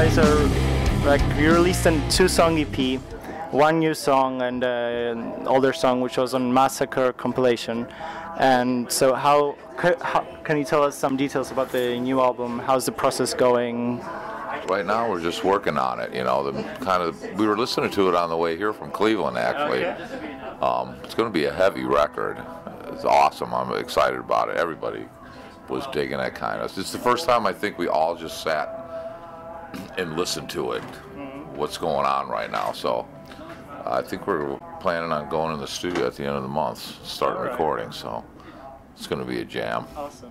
guys are like you released a 2-song EP, one new song and an older song which was on Massacre compilation. And so how can you tell us some details about the new album? How's the process going? Right now we're just working on it, you know. We were listening to it on the way here from Cleveland, actually. Okay. It's going to be a heavy record. It's awesome. I'm excited about it. Everybody was digging it, kind of. It's the first time I think we all just sat and listened to it, what's going on right now. So I think we're planning on going in the studio at the end of the month, starting recording. So it's going to be a jam. Awesome.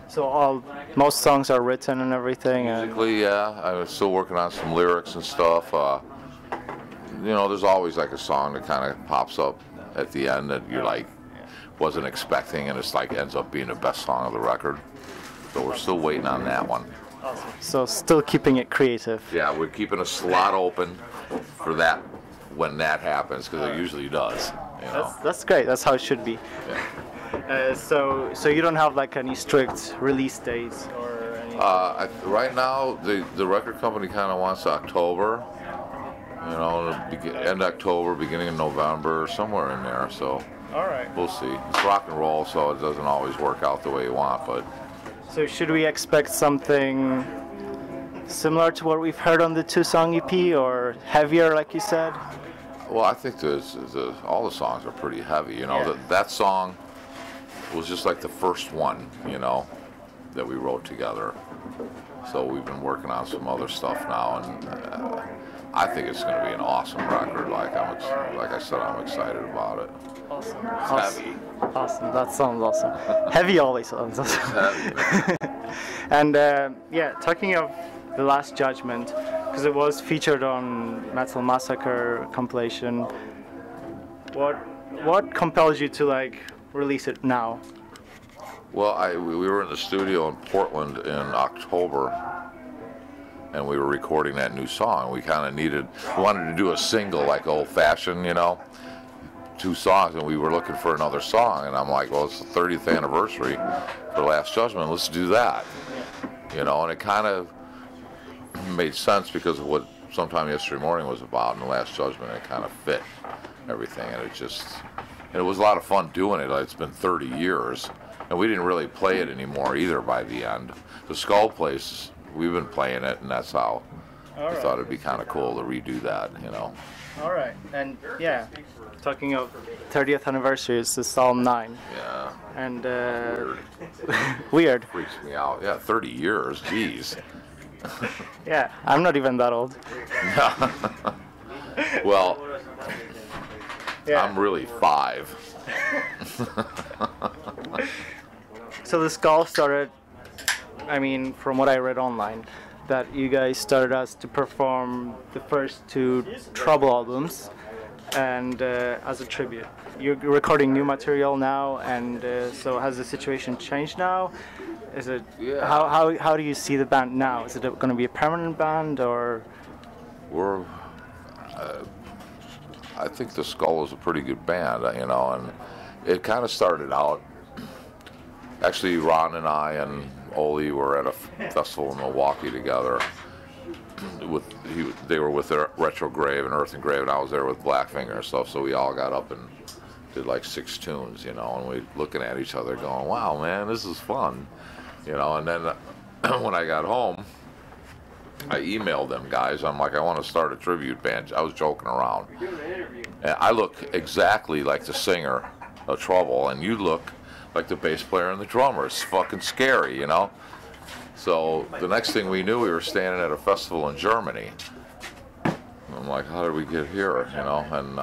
So most songs are written and everything? Musically, yeah. I'm still working on some lyrics and stuff. You know, there's always like a song that kind of pops up at the end that you're like, wasn't expecting, and it's like ends up being the best song of the record. So we're still waiting on that one. Awesome. So still keeping it creative. Yeah, we're keeping a slot open for that when that happens, because it usually does. You know? That's great. That's how it should be. Yeah. So you don't have like any strict release dates or anything? Right now, the record company kind of wants October. You know, end October, beginning of November, somewhere in there. So. All right. We'll see. It's rock and roll, so it doesn't always work out the way you want, but... So should we expect something similar to what we've heard on the 2-song EP, or heavier, like you said? Well, I think all the songs are pretty heavy, you know. Yeah. That song was just like the first one, you know, that we wrote together. So we've been working on some other stuff now, and I think it's going to be an awesome record. Like I said, I'm excited about it. Awesome. It's heavy. Awesome. That sounds awesome. Heavy always sounds awesome. Heavy. And yeah, talking of The Last Judgment, because it was featured on Metal Massacre compilation. What compels you to like release it now? Well, we were in the studio in Portland in October, and we were recording that new song. We wanted to do a single like old-fashioned, you know, 2 songs, and we were looking for another song, and I'm like, well, it's the 30th anniversary for Last Judgment, let's do that. You know, and it kind of made sense because of what Sometime Yesterday Morning was about, and the Last Judgment, it kind of fit everything, and it was a lot of fun doing it. It's been 30 years, and we didn't really play it anymore either by the end. The Skull Place, we've been playing it, and that's how I thought it'd be kind of cool to redo that, you know. All right, and yeah, talking of 30th anniversary, it's the Psalm 9. Yeah. And weird. Freaks me out. Yeah, 30 years, geez. Yeah, I'm not even that old. Well, yeah. I'm really 5. So the Skull started, I mean, from what I read online, that you guys started us to perform the first 2 Trouble albums, and as a tribute. You're recording new material now, and so has the situation changed now? Is it? Yeah. How do you see the band now? Is it going to be a permanent band, or? I think the Skull is a pretty good band, you know, and it kind of started out. Actually, Ron and I and Oli were at a festival in Milwaukee together. They were with Retrograve and Earth and Grave, and I was there with Blackfinger and stuff. So we all got up and did like 6 tunes, you know, and we looking at each other, going, "Wow, man, this is fun," you know. And then when I got home, I emailed them guys. I'm like, I want to start a tribute band. I was joking around, and I look exactly like the singer of Trouble, and you look like the bass player and the drummer. It's fucking scary, you know. So the next thing we knew, we were standing at a festival in Germany. I'm like, how did we get here, you know? And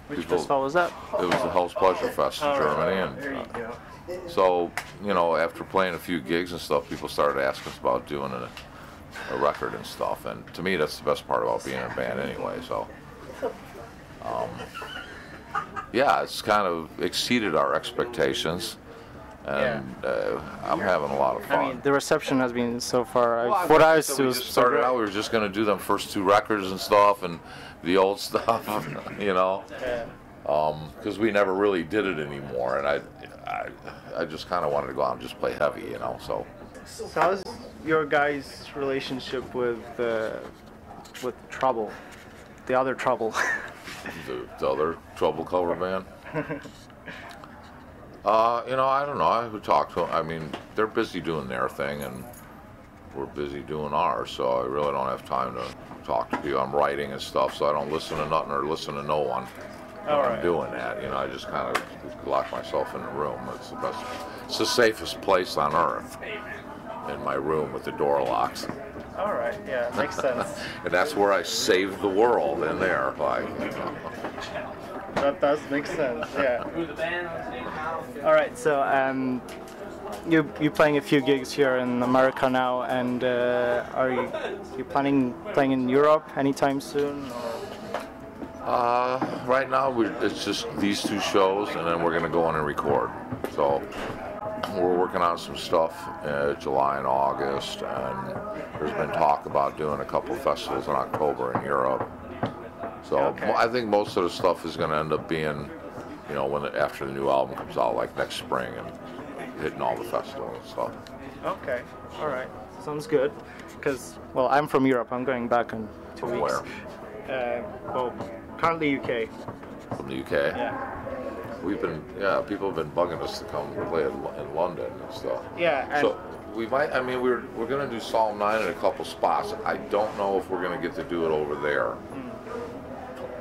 which festival was that? It was the Hell's Pleasure Fest in Germany, and so, you know, after playing a few gigs and stuff, people started asking us about doing a record and stuff. And to me, that's the best part about being in a band anyway. So, yeah, it's kind of exceeded our expectations. And I'm having a lot of fun. I mean, the reception has been so far. What I was we just started out, we were just going to do them first 2 records and stuff, and the old stuff, you know, because we never really did it anymore. And I just kind of wanted to go out and just play heavy, you know. So your guys' relationship with Trouble, the other Trouble? The other Trouble cover band? You know, I don't know. I would talk to them. I mean, they're busy doing their thing, and we're busy doing ours, so I really don't have time to talk to people. I'm writing and stuff, so I don't listen to nothing or listen to no one when I'm doing that. You know, I just kind of lock myself in a room. It's the best. It's the safest place on earth, in my room with the door locked. All right, yeah, makes sense. And that's where I save the world, in there, like, you know. That does make sense, yeah. All right, so you're playing a few gigs here in America now, and are you planning playing in Europe anytime soon? Or? Right now it's just these 2 shows, and then we're gonna go in and record. So we're working on some stuff July and August, and there's been talk about doing a couple festivals in October in Europe. So I think most of the stuff is going to end up being, you know, after the new album comes out, like next spring, and hitting all the festivals and stuff. Okay, all right, sounds good. Because, well, I'm from Europe. I'm going back in 2 weeks. Where? Well, currently UK. From the UK? Yeah. People have been bugging us to come play in London and stuff. Yeah. And so we might. I mean, we're going to do Psalm 9 in a couple spots. I don't know if we're going to get to do it over there.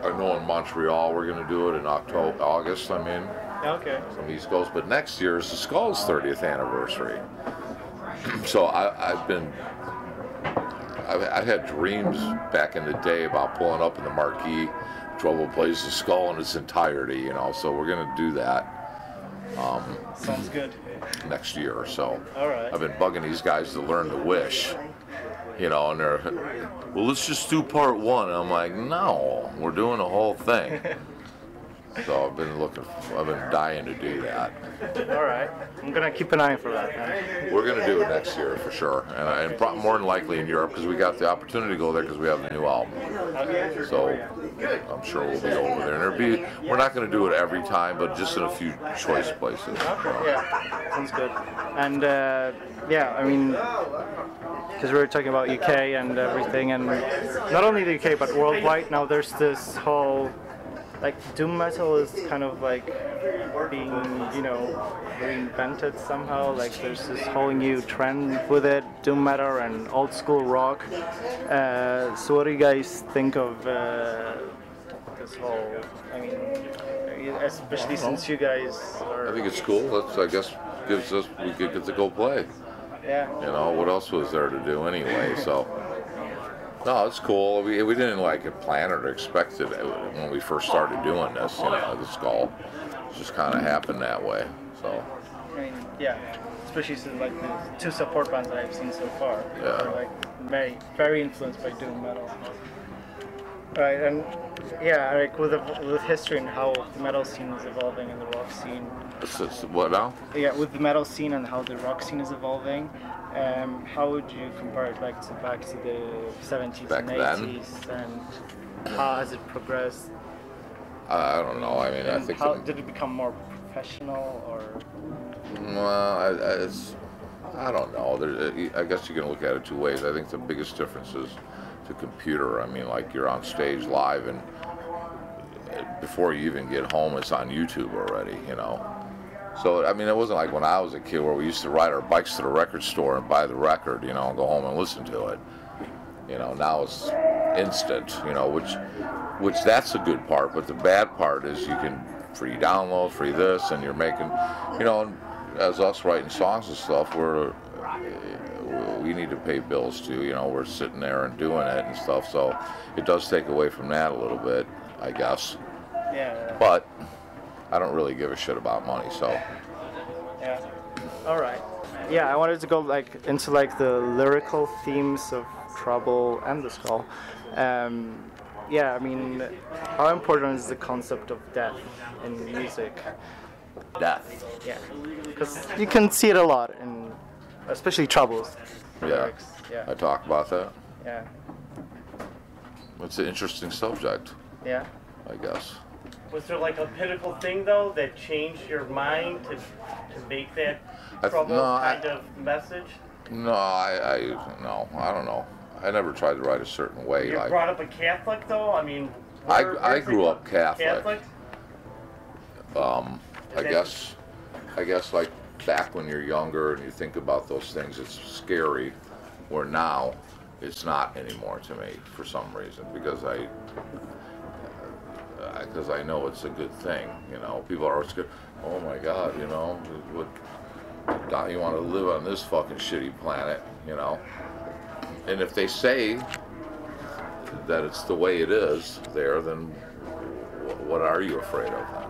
I know in Montreal we're going to do it in August. I mean, from the East Coast. But next year is the Skull's 30th anniversary. So I've had dreams back in the day about pulling up in the Marquee Trouble plays the Skull in its entirety, you know. So we're going to do that. Sounds good. Next year or so. All right. I've been bugging these guys to learn to wish. You know, and they're, well, let's just do part 1. And I'm like, no, we're doing the whole thing. So I've been dying to do that. All right, I'm gonna keep an eye for that. Then. We're gonna do it next year for sure, and more than likely in Europe, because we got the opportunity to go there because we have the new album. So I'm sure we'll be over there. And we're not gonna do it every time, but just in a few choice places. Okay. Yeah, sounds good. And yeah, I mean, because we were talking about UK and everything, and not only the UK but worldwide. Now there's this whole, like, doom metal is kind of like being, you know, reinvented somehow. Like, there's this whole new trend with it, doom metal and old school rock. So what do you guys think of this whole, I mean, especially since you guys are... I think it's cool. I guess we get to go play. Yeah. You know, what else was there to do anyway, so... No, it's cool. We didn't like it plan it or expect it when we first started doing this, you know, the Skull. It just kind of happened that way, so. I mean, yeah, especially since, like, the 2 support bands that I've seen so far are, like, very influenced by doom metal. Right, and yeah, like with history and how the metal scene is evolving and the rock scene. What now? Yeah, with the metal scene and how the rock scene is evolving. How would you compare it back to the 70s and 80s, and how has it progressed? I don't know. I mean, I think. How did it become more professional, or? Well, I don't know. I guess you can look at it 2 ways. I think the biggest difference is the computer. I mean, like, you're on stage live, and before you even get home, it's on YouTube already. You know. So, I mean, it wasn't like when I was a kid where we used to ride our bikes to the record store and buy the record, you know, and go home and listen to it. You know, now it's instant, you know, which that's a good part, but the bad part is you can free download, free this, and you're making, you know, as us writing songs and stuff, we need to pay bills too, you know, we're sitting there and doing it and stuff, so it does take away from that a little bit, I guess. Yeah. But I don't really give a shit about money, so. Yeah. All right. Yeah, I wanted to go into the lyrical themes of Trouble and the Skull. Yeah, I mean, how important is the concept of death in music? Death. Yeah, because you can see it a lot in, especially Trouble's lyrics. Yeah. I talk about that. Yeah. It's an interesting subject. Yeah. I guess. Was there like a pinnacle thing though that changed your mind to make that Trouble kind of message? No, no, I don't know. I never tried to write a certain way. You're Like, brought up a Catholic, though? I mean, I grew up Catholic. Catholic? I guess like back when you're younger and you think about those things, it's scary. Where now, it's not anymore to me for some reason because I know it's a good thing. You know, people are always scared. Oh my God, you know, don't you want to live on this fucking shitty planet? You know, and if they say that it's the way it is there, then what are you afraid of then?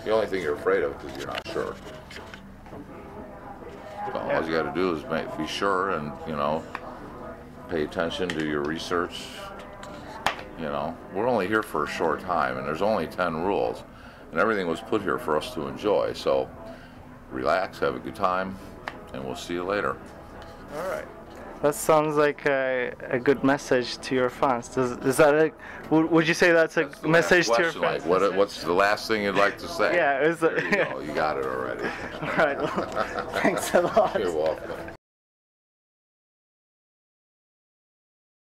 The only thing you're afraid of is you're not sure. So all you got to do is be sure and, you know, pay attention to your research. You know, we're only here for a short time and there's only 10 rules and everything was put here for us to enjoy. So relax, have a good time, and we'll see you later. All right. That sounds like a good message to your fans. Is that would you say that's a message to your fans? Like, what's the last thing you'd like to say? Yeah, there you go. You got it already. All right. Well, thanks a lot. You're welcome.